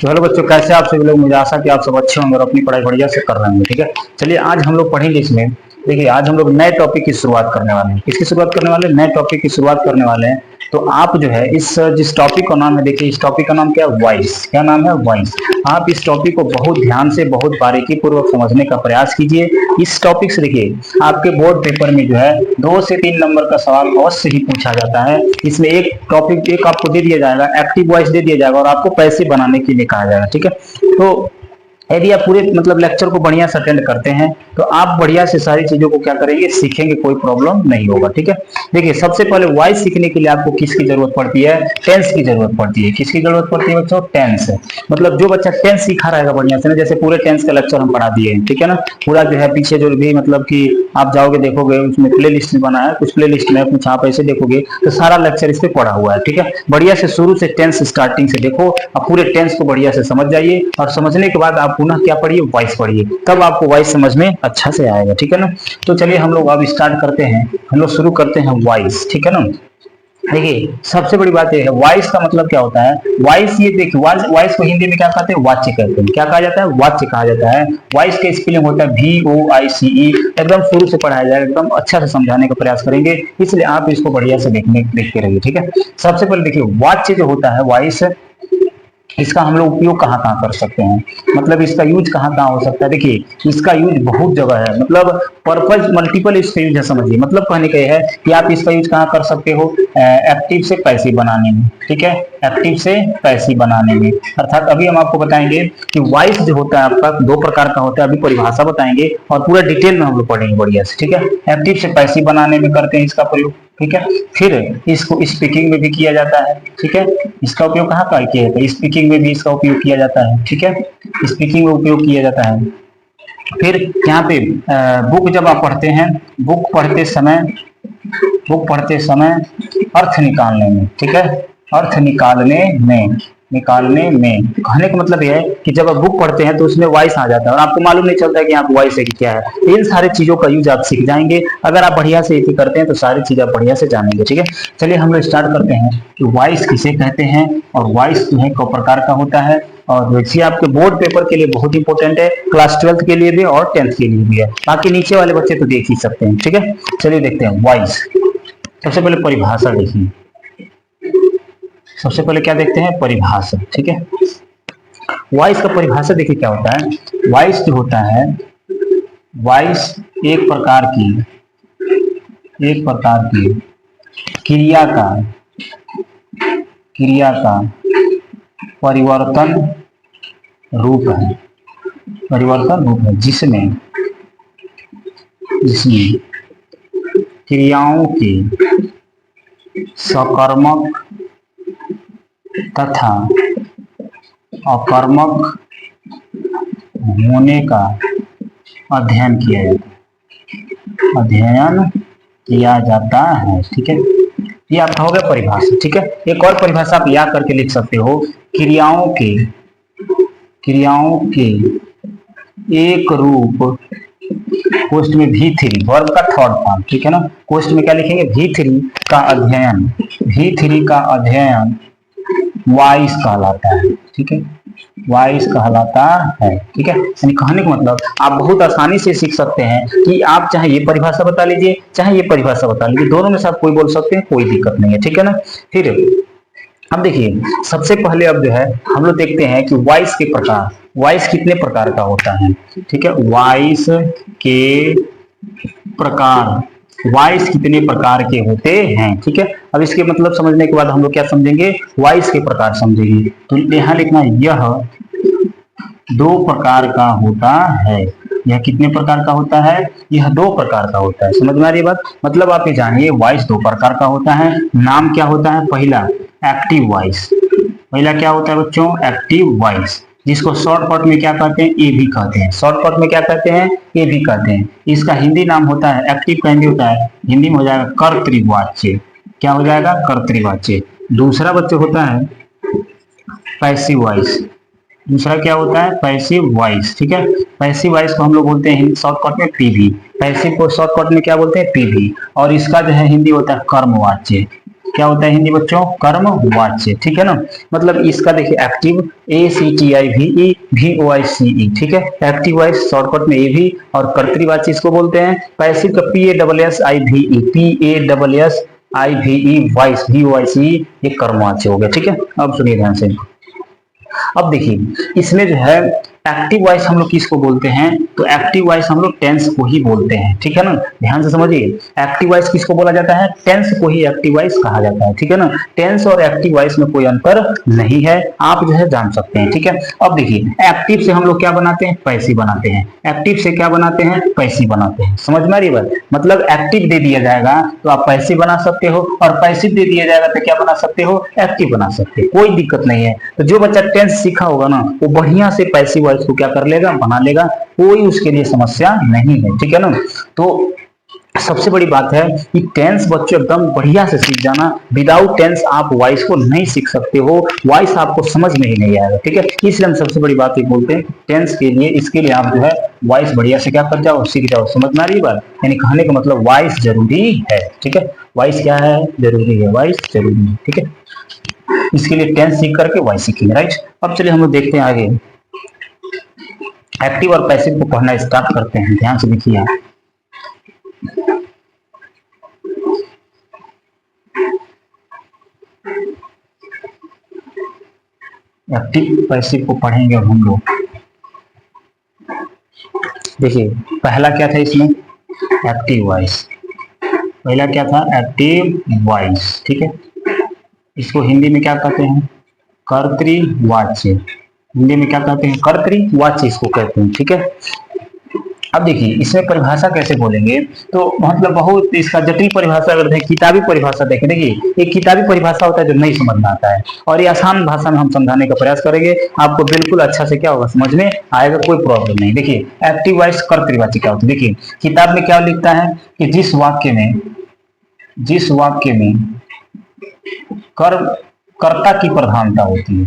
तो हेलो बच्चों, कैसे आप सभी लोग। मुझे आशा कि आप सब अच्छे होंगे और अपनी पढ़ाई बढ़िया से कर रहे होंगे। ठीक है, चलिए आज हम लोग पढ़ेंगे इसमें। देखिए, आज हम लोग नए टॉपिक की शुरुआत करने वाले हैं। किसकी शुरुआत करने वाले हैं? नए टॉपिक की शुरुआत करने वाले हैं। तो आप जो है इस जिस टॉपिक का नाम है, देखिए इस टॉपिक का नाम क्या है? वॉइस। क्या नाम है? वॉइस। आप इस टॉपिक को बहुत ध्यान से, बहुत बारीकी पूर्वक समझने का प्रयास कीजिए। इस टॉपिक से देखिए आपके बोर्ड पेपर में जो है 2 से 3 नंबर का सवाल अवश्य ही पूछा जाता है। इसमें एक टॉपिक एक आपको दे दिया जाएगा, एक्टिव वॉइस दे दिया जाएगा और आपको पैसे बनाने के लिए कहा जाएगा। ठीक है, तो यदि आप पूरे मतलब लेक्चर को बढ़िया से अटेंड करते हैं तो आप बढ़िया से सारी चीजों को क्या करेंगे? सीखेंगे, कोई प्रॉब्लम नहीं होगा। ठीक है, देखिए सबसे पहले वॉइस सीखने के लिए आपको किसकी जरूरत पड़ती है? टेंस की जरूरत पड़ती है। किसकी जरूरत पड़ती है बच्चों? टेंस। मतलब जो बच्चा टेंस सीखा रहेगा बढ़िया से ना, जैसे पूरे टेंस का लेक्चर हम पढ़ा दिए हैं, ठीक है ना, पूरा जो है पीछे जो भी मतलब कि आप जाओगे देखोगे उसमें प्ले लिस्ट बना है, कुछ प्ले लिस्ट में कुछ आप ऐसे देखोगे तो सारा लेक्चर इस पे पढ़ा हुआ है। ठीक है, बढ़िया से शुरू से टेंस स्टार्टिंग से देखो, आप पूरे टेंस को बढ़िया से समझ जाइए और समझने के बाद आप पुनः क्या पढ़िए? वॉइस पढ़िए, तब आपको वॉइस समझ में अच्छा से आएगा। ठीक है ना, तो चलिए हम लोग अब स्टार्ट करते हैं, हम लोग शुरू करते हैं वॉइस। ठीक है ना, देखिए सबसे बड़ी बात यह है वॉइस का मतलब क्या होता है। वॉइस, ये देखिए वॉइस को हिंदी में क्या कहते हैं? वाच्य कहते हैं। क्या कहा जाता है? वाच्य कहा जाता है। वॉइस का स्पेलिंग होता है VOICE। एकदम शुरू से पढ़ाया जाएगा, एकदम अच्छा से समझाने का प्रयास करेंगे, इसलिए आप इसको बढ़िया से देखते रहिए। ठीक है, सबसे पहले देखिए वाच्य जो होता है वॉइस, इसका हम लोग उपयोग कहाँ कहाँ कर सकते हैं, मतलब इसका यूज कहाँ कहाँ हो सकता है। देखिए इसका यूज बहुत जगह है, मतलब पर्पज मल्टीपल इसका यूज है। समझिए मतलब कहने का है कि आप इसका यूज कहाँ कर सकते हो? एक्टिव से पैसिव बनाने में। ठीक है, एक्टिव से पैसिव बनाने में, अर्थात अभी हम आपको बताएंगे कि वॉइस जो होता है आपका 2 प्रकार का होता है। अभी परिभाषा बताएंगे और पूरा डिटेल में हम लोग पढ़ेंगे बढ़िया से। ठीक है, एक्टिव से पैसिव बनाने में करते हैं इसका प्रयोग। ठीक है, फिर इसको स्पीकिंग में भी किया जाता है। ठीक है, इसका उपयोग कहाँ कहाँ किया जाता है? स्पीकिंग में भी इसका उपयोग किया जाता है। ठीक है, स्पीकिंग में उपयोग किया जाता है। फिर यहाँ पे बुक जब आप पढ़ते हैं, बुक पढ़ते समय अर्थ निकालने में। ठीक है, अर्थ निकालने में कहने का मतलब यह है कि जब आप बुक पढ़ते हैं तो उसमें वॉइस आ जाता है और आपको मालूम नहीं चलता है कि आप वॉइस है कि क्या है। इन सारी चीजों का यूज आप सीख जाएंगे अगर आप बढ़िया से इसी करते हैं, तो सारी चीज आप बढ़िया से जानेंगे। ठीक है, चलिए हम लोग स्टार्ट करते हैं कि वॉइस किसे कहते हैं और वॉइस जो है कई प्रकार का होता है। और वैसे आपके बोर्ड पेपर के लिए बहुत इंपॉर्टेंट है, क्लास 12 के लिए भी और 10th के लिए भी है। बाकी नीचे वाले बच्चे तो देख ही सकते हैं। ठीक है, चलिए देखते हैं वॉइस। सबसे पहले परिभाषा देखिए, सबसे पहले क्या देखते हैं? परिभाषा। ठीक है, वॉइस का परिभाषा देखिए क्या होता है। वॉइस जो होता है, वॉइस एक प्रकार की क्रिया का परिवर्तन रूप है, जिसमें क्रियाओं के सकर्मक तथा अकर्मक होने का अध्ययन किया जाता है। ठीक है, ये आपका हो गया परिभाषा। ठीक है, एक और परिभाषा आप याद करके लिख सकते हो, क्रियाओं के एक रूप, पोस्ट में V3 वर्ब का थर्ड फॉर्म। ठीक है ना, पोस्ट में क्या लिखेंगे? V3 का अध्ययन वॉइस कहलाता है। ठीक है, वॉइस कहलाता है। ठीक है, यानी कहने का मतलब आप बहुत आसानी से सीख सकते हैं कि आप चाहे ये परिभाषा बता लीजिए, चाहे ये परिभाषा बता लीजिए, दोनों में से आप कोई बोल सकते हैं, कोई दिक्कत नहीं है। ठीक है ना, फिर अब देखिए सबसे पहले अब जो है हम लोग देखते हैं कि वॉइस के प्रकार, वॉइस कितने प्रकार का होता है। ठीक है, वॉइस कितने प्रकार के होते हैं। ठीक है, अब इसके मतलब समझने के बाद हम लोग क्या समझेंगे? वॉइस के प्रकार समझेंगे। तो यहाँ लिखना, यह 2 प्रकार का होता है। यह कितने प्रकार का होता है? यह 2 प्रकार का होता है। समझ में आ रही है बात? मतलब आप ये जानिए वॉइस 2 प्रकार का होता है। नाम क्या होता है? पहला एक्टिव वॉइस। पहला क्या होता है बच्चों? एक्टिव वॉइस, जिसको शॉर्टकट में क्या कहते हैं? ए भी कहते हैं। शॉर्टकट में क्या कहते हैं? ए भी कहते हैं। इसका हिंदी नाम होता है, एक्टिव का हिंदी होता है, हिंदी में हो जाएगा कर्तृवाच्य। क्या हो जाएगा? कर्तृवाच्य। दूसरा बच्चे होता है पैसिव वॉइस। दूसरा क्या होता है? Passive voice. ठीक है, पैसिव वॉइस को हम लोग बोलते हैं शॉर्टकट में पीवी। पैसिव को शॉर्टकट में क्या बोलते हैं? पीवी। और इसका जो है हिंदी होता है कर्मवाच्य। क्या होता है हिंदी बच्चों? कर्म वाच्य, ठीक है ना। मतलब इसका देखिए एक्टिव ACTIVE ठीक है, एक्टिव वॉइस शॉर्टकट में AV, और कर्तृवाची इसको बोलते हैं। पैसिव का PASSIVE वॉइस VOICE, ये कर्मवाच्य हो गया, ठीक है। अब सुनिए ध्यान से। अब देखिए इसमें जो है एक्टिव वॉइस हम लोग किसको बोलते हैं? तो एक्टिव वॉइस हम लोग टेंस को ही बोलते हैं, ठीक है ना। ध्यान से समझिए, एक्टिव वॉइस किसको बोला जाता है? टेंस को ही एक्टिव वॉइस कहा जाता है, ठीक है ना। टेंस और एक्टिव वॉइस में कोई अंतर नहीं है, आप जो है जान सकते हैं, ठीक है। अब देखिए एक्टिव से हम लोग क्या बनाते हैं? पैसिव बनाते हैं। एक्टिव से क्या बनाते हैं? पैसिव बनाते हैं। समझ में आ रही बात? मतलब एक्टिव दे दिया जाएगा तो आप पैसिव बना सकते हो, और पैसिव दे दिया जाएगा तो क्या बना सकते हो? एक्टिव बना सकते हो, कोई दिक्कत नहीं है। तो जो बच्चा टेंस सीखा होगा ना, वो बढ़िया से पैसिव वॉइस को क्या कर लेगा? बना लेगा, कोई उसके लिए समस्या नहीं है, ठीक है ना। तो सबसे बड़ी बात है कि टेंस बच्चों एकदम बढ़िया से सीख जाना। विदाउट टेंस आप वॉइस को नहीं सीख सकते हो, वॉइस आपको समझ में ही नहीं आएगा, ठीक है। इसलिए हम सबसे बड़ी बात ये बोलते हैं टेंस के लिए, इसके लिए आप जो है वॉइस बढ़िया से क्या कर जाओ? सीख जाओ। समझ में आ रही बात? यानी कहने का मतलब वॉइस जरूरी है, ठीक है। वॉइस क्या है? जरूरी है, वॉइस जरूरी है, ठीक है। इसके लिए टेंस सीख करके वॉइस सीखेंगे, राइट। अब चलिए हम लोग देखते हैं आगे, एक्टिव और पैसिव को पढ़ना स्टार्ट करते हैं। ध्यान से देखिए, एक्टिव पैसिव को पढ़ेंगे अब हम लोग। देखिए पहला क्या था इसमें? Active voice. पहला क्या था? एक्टिव वॉइस, ठीक है। इसको हिंदी में क्या कहते हैं? कर्तृवाच्य। हिंदी में क्या कहते हैं? कर्तृवाच्य इसको कहते हैं, ठीक है। अब देखिए इसमें परिभाषा कैसे बोलेंगे, तो मतलब बहुत इसका जटिल परिभाषा अगर देखें, किताबी परिभाषा देखें, देखिए एक किताबी परिभाषा होता है जो नहीं समझ में आता है, और ये आसान भाषा में हम समझाने का प्रयास करेंगे, आपको बिल्कुल अच्छा से क्या होगा? समझ में आएगा, कोई प्रॉब्लम नहीं। देखिए एक्टिव वॉइस कर्तृवाची क्या होती है? देखिए किताब में क्या लिखता है कि जिस वाक्य में कर्म कर्ता की प्रधानता होती है,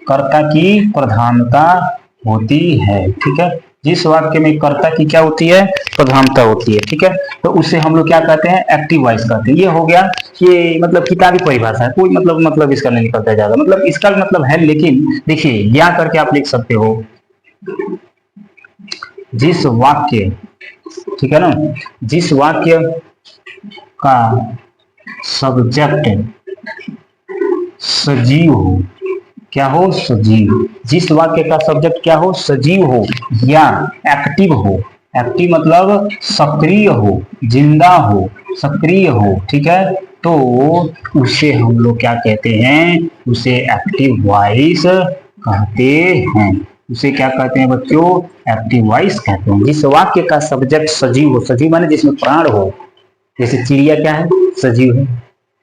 कर्ता की प्रधानता होती है, ठीक है। जिस वाक्य में कर्ता की क्या होती है? प्रधानता होती है, ठीक है। तो उसे हम लोग क्या कहते हैं? एक्टिव वॉइस कहते हैं। ये हो गया, ये मतलब किताबी परिभाषा है, कोई मतलब इसका नहीं निकलता ज्यादा, मतलब इसका मतलब है। लेकिन देखिए यहाँ करके आप लिख सकते हो, जिस वाक्य, ठीक है ना, जिस वाक्य का सब्जेक्ट सजीव हो, क्या हो? सजीव। जिस वाक्य का सब्जेक्ट क्या हो? सजीव हो या एक्टिव हो। एक्टिव मतलब सक्रिय हो, जिंदा हो, सक्रिय हो, ठीक है। तो उसे हम लोग क्या कहते हैं? उसे एक्टिव वॉइस कहते हैं। उसे क्या कहते हैं बच्चों? एक्टिव वॉइस कहते हैं। जिस वाक्य का सब्जेक्ट सजीव हो, सजीव माने जिसमें प्राण हो, जैसे चिड़िया क्या है? सजीव है,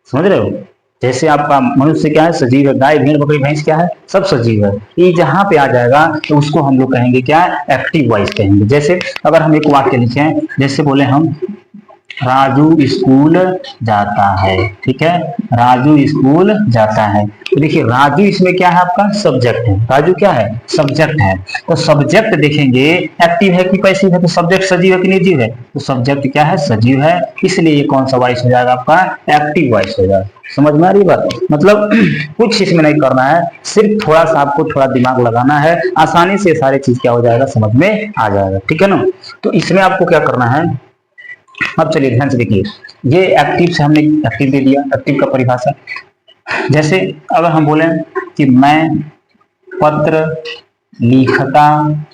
समझ रहे हो। जैसे आपका मनुष्य क्या है? सजीव है। गाय भेड़ बकरी भैंस क्या है? सब सजीव है। ये जहां पे आ जाएगा तो उसको हम लोग कहेंगे क्या? एक्टिव वॉइस कहेंगे। जैसे अगर हम एक वाक्य लिखें, जैसे बोले हम राजू स्कूल जाता है, ठीक है। राजू स्कूल जाता है, तो देखिए राजू इसमें क्या है? आपका सब्जेक्ट है। राजू क्या है? सब्जेक्ट है। तो सब्जेक्ट देखेंगे एक्टिव है कि पैसिव है, तो सब्जेक्ट सजीव है कि निर्जीव है? तो सब्जेक्ट क्या है? सजीव है। इसलिए ये कौन सा वॉइस हो जाएगा? आपका एक्टिव वॉइस हो जाएगा। समझ में आ रही बात? मतलब कुछ इसमें नहीं करना है, सिर्फ थोड़ा सा आपको थोड़ा दिमाग लगाना है, आसानी से सारी चीज क्या हो जाएगा? समझ में आ जाएगा, ठीक है ना। तो इसमें आपको क्या करना है? अब चलिए ध्यान से देखिए, ये एक्टिव से हमने एक्टिव दे दिया, एक्टिव का परिभाषा। जैसे अगर हम बोले कि मैं पत्र लिखता हूँ,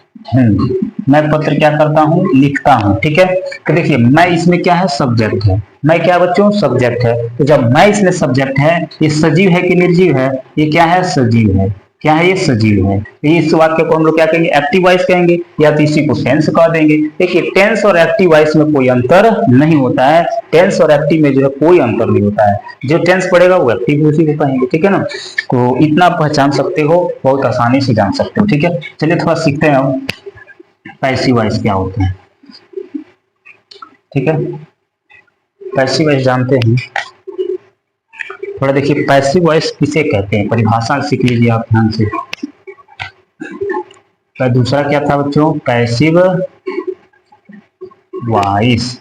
मैं पत्र क्या करता हूँ? लिखता हूँ, ठीक है। तो देखिए मैं इसमें क्या है? सब्जेक्ट है। मैं क्या बच्चों? सब्जेक्ट है। तो जब मैं इसमें सब्जेक्ट है, ये सजीव है कि निर्जीव है? ये क्या है? सजीव है। क्या है? ये सजीव है। तो इस वाक्य को हम लोग क्या कहेंगे? एक्टिव वॉइस कहेंगे, या तो इसी को टेंस कह देंगे। देखिए टेंस और एक्टिव वॉइस में कोई अंतर नहीं होता है। टेंस और एक्टिव में जो है कोई अंतर नहीं होता है। जो टेंस पड़ेगा वो एक्टिव उसी को कहेंगे, ठीक है ना। तो इतना पहचान सकते हो, बहुत आसानी से जान सकते हो, ठीक है। चलिए थोड़ा सीखते हैं हम पैसिव वॉइस क्या होते हैं, ठीक है। पैसिव वॉइस जानते हैं थोड़ा। देखिए पैसिव वॉइस किसे कहते हैं, परिभाषा सीख लीजिए आप ध्यान से। तो दूसरा क्या था बच्चों? पैसिव वॉइस,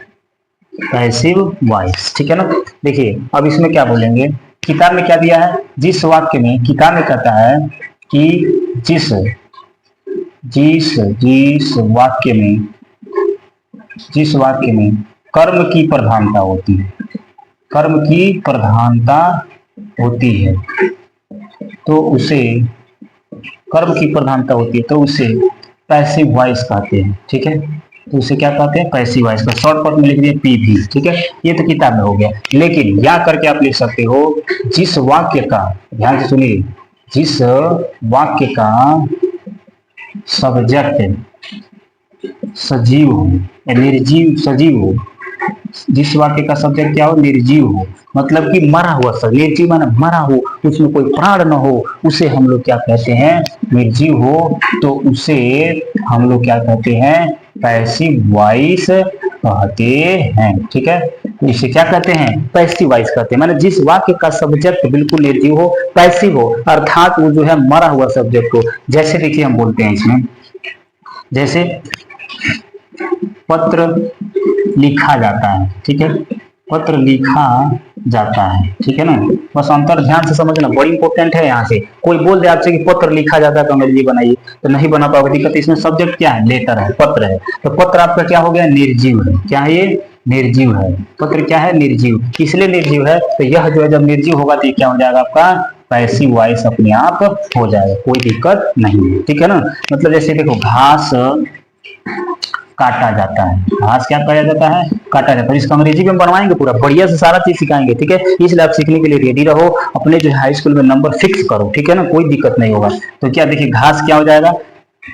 पैसिव वॉइस, ठीक है ना। देखिए अब इसमें क्या बोलेंगे, किताब में क्या दिया है, जिस वाक्य में, किताब में कहता है कि जिस जिस जिस वाक्य में, जिस वाक्य में कर्म की प्रधानता होती है, कर्म की प्रधानता होती है, तो उसे, कर्म की प्रधानता होती है तो उसे पैसिव वॉइस कहते हैं, ठीक है। तो उसे क्या कहते हैं, पैसिव वॉइस का शॉर्टकट में लिख दिया पीवी, ठीक है। ये तो किताब में हो गया, लेकिन या करके आप लिख सकते हो, जिस वाक्य का, ध्यान से सुनिए, जिस वाक्य का सब्जेक्ट सजीव हो या निर्जीव, सजीव हो, जिस वाक्य का सब्जेक्ट क्या हो, निर्जीव हो, मतलब कि मरा हुआ शब्द, निर्जीव माना मरा हो, उसमें कोई प्राण न हो, उसे हम लोग क्या कहते हैं, निर्जीव हो, तो उसे हम लोग क्या कहते हैं, पैसिव वॉइस कहते हैं, ठीक है। तो इसे क्या कहते हैं, पैसिव वॉइस कहते हैं, माने जिस वाक्य का सब्जेक्ट बिल्कुल निर्जीव हो, पैसिव हो, अर्थात वो जो है मरा हुआ सब्जेक्ट हो। जैसे देखिए हम बोलते हैं इसमें, जैसे पत्र लिखा जाता है, ठीक है, पत्र लिखा जाता है, ठीक है ना। बस अंतर ध्यान से समझना, बड़ी इंपॉर्टेंट है। यहाँ से कोई बोल दे आपसे कि पत्र लिखा जाता है तो अंग्रेजी बनाइए, तो नहीं बना पाओगे, दिक्कत। इसमें सब्जेक्ट क्या है, लेटर है, पत्र है, तो पत्र आपका क्या हो गया, निर्जीव है। क्या है ये, निर्जीव है। पत्र क्या है, निर्जीव, इसलिए निर्जीव है, तो यह जो है जब निर्जीव होगा तो क्या हो जाएगा आपका, पैसिव वॉइस अपने आप हो जाएगा, कोई दिक्कत नहीं है, ठीक है ना। मतलब जैसे देखो, घास काटा जाता है, घास क्या काटा जाता है, काटा जाता है। इसका अंग्रेजी में बनवाएंगे, पूरा बढ़िया से सारा चीज सिखाएंगे, ठीक है। इसलिए आप सीखने के लिए रेडी रहो, अपने जो हाई स्कूल में नंबर फिक्स करो, ठीक है ना, कोई दिक्कत नहीं होगा। तो क्या देखिए, घास क्या हो जाएगा,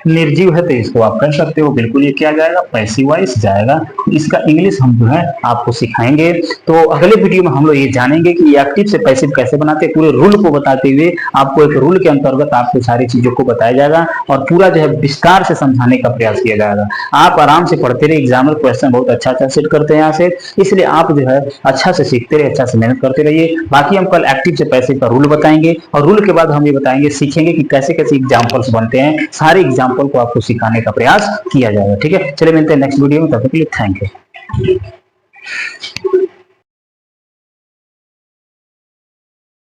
निर्जीव है, तो इसको आप कह सकते हो बिल्कुल, ये क्या जाएगा, पैसिव वॉइस जाएगा। इसका इंग्लिश हम जो है आपको सिखाएंगे। तो अगले वीडियो में हम लोग ये जानेंगे कि एक्टिव से पैसिव कैसे बनाते हैं, पूरे रूल को बताते हुए आपको एक रूल के अंतर्गत आपको सारी चीजों को बताया जाएगा और पूरा जो है विस्तार से समझाने का प्रयास किया जाएगा। आप आराम से पढ़ते रहे, एग्जाम क्वेश्चन बहुत अच्छा अच्छा सेट करते हैं यहाँ से, इसलिए आप जो है अच्छा से सीखते रहिए, अच्छा से मेहनत करते रहिए। बाकी हम कल एक्टिव से पैसिव का रूल बताएंगे और रूल के बाद हम ये बताएंगे, सीखेंगे कि कैसे कैसे एग्जाम्पल्स बनते हैं, सारे एग्जाम्पल को आपको सिखाने का प्रयास किया जाएगा, ठीक है। चलिए मिलते हैं नेक्स्ट वीडियो में, तब तक के लिए थैंक यू।